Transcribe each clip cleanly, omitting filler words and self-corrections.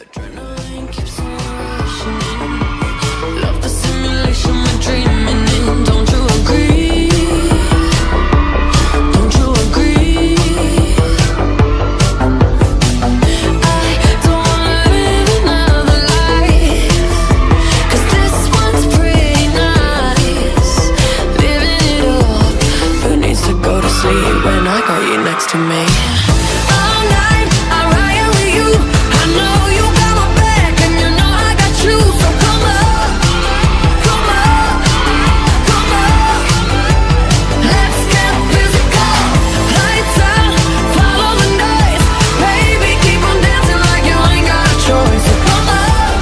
Adrenaline keeps on rushing in. Love the simulation we're dreaming in. Don't you agree? Don't you agree? I don't wanna live another life, 'cause this one's pretty nice. Living it up, who needs to go to sleep when I got you next to me? All night I ride with you. I know you got my back and you know I got you. So come up, come up, come up. Let's get physical. Lights out, follow the noise. Baby, keep on dancing like you ain't got a choice. So come up,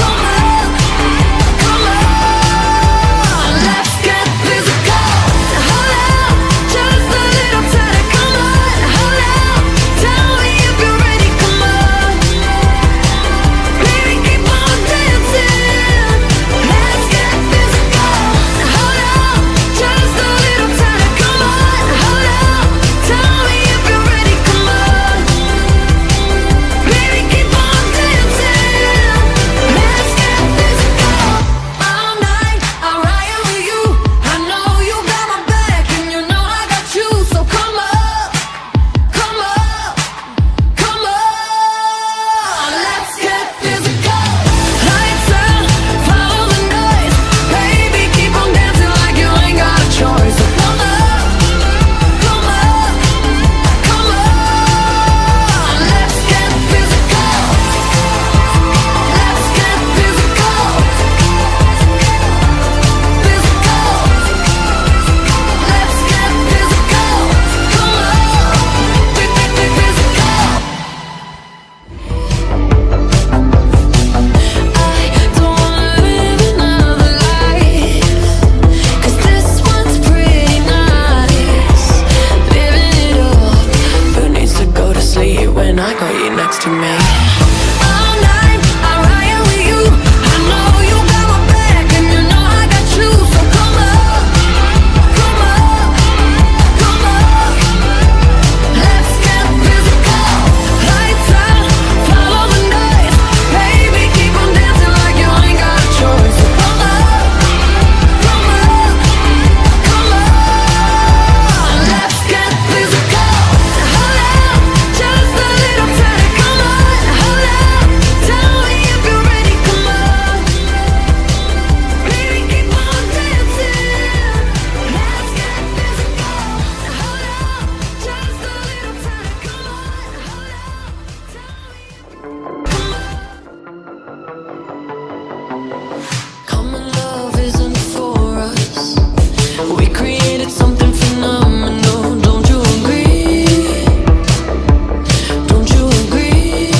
come up, come up. Let's get physical. Hold out, just a little tighter. Come on, hold out. Tell me if you're ready. Come on, baby, keep on dancing. Let's get physical. Hold out, just a little tighter. Come on, hold out. Tell me if you're ready. Come on, baby, keep on dancing. Let's get physical. All night I ride with you. I know you got my back and you know I got you. So come up, come up, come on. Let's get physical. Lights out, follow the noise. Baby, keep on dancing like you ain't got a choice. So come up, come up, come on. Let's get physical. Let's get physical. Physical. Let's get physical. Come on. Physical. I don't wanna live another life, 'cause this one's pretty nice. Living it up, who needs to go to sleep when I got you next to me? All night I ride with you. I know you got my back and you know I got you. So come up, come up, come up. Let's get physical. Lights out, follow the noise. Baby, keep on dancing like you ain't got a choice. So come up, come up, come on. Let's get physical. Hold out, just a little tighter. Come on, hold out. Tell me if you're ready. Come on, baby, keep on dancing. Let's get physical. Hold out, just a little tighter. Come on, hold out. Common love isn't for us. We created something phenomenal. Don't you agree? Don't you agree?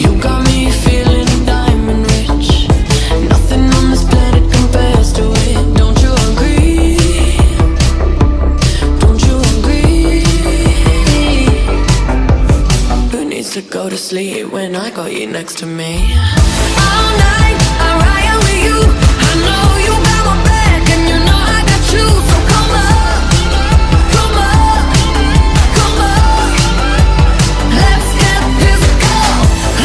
You got me feeling diamond rich. Nothing on this planet compares to it. Don't you agree? Don't you agree? Who needs to go to sleep when I got you next to me? All night I ride with you. I know you got my back and you know I got you. So come up, come up, come up. Let's get physical.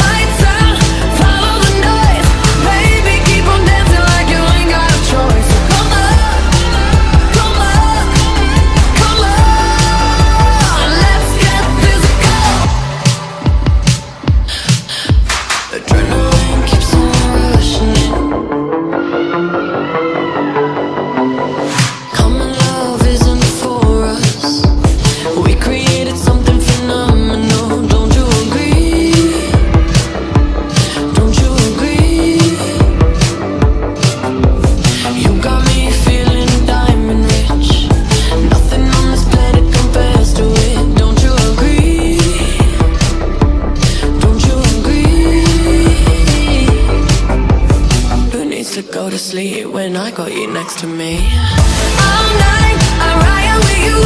Lights out, follow the noise. Baby, keep on dancing like you ain't got a choice. So come up, come up, come on. Let's get physical. Adrenaline keeps on rushing in. Common love isn't for us. We created something phenomenal. Don't you agree? Don't you agree? You got me feeling diamond rich. Nothing on this planet compares to it. Don't you agree? Don't you agree? Who needs to go to sleep when I got you next to me? All night I ride with you.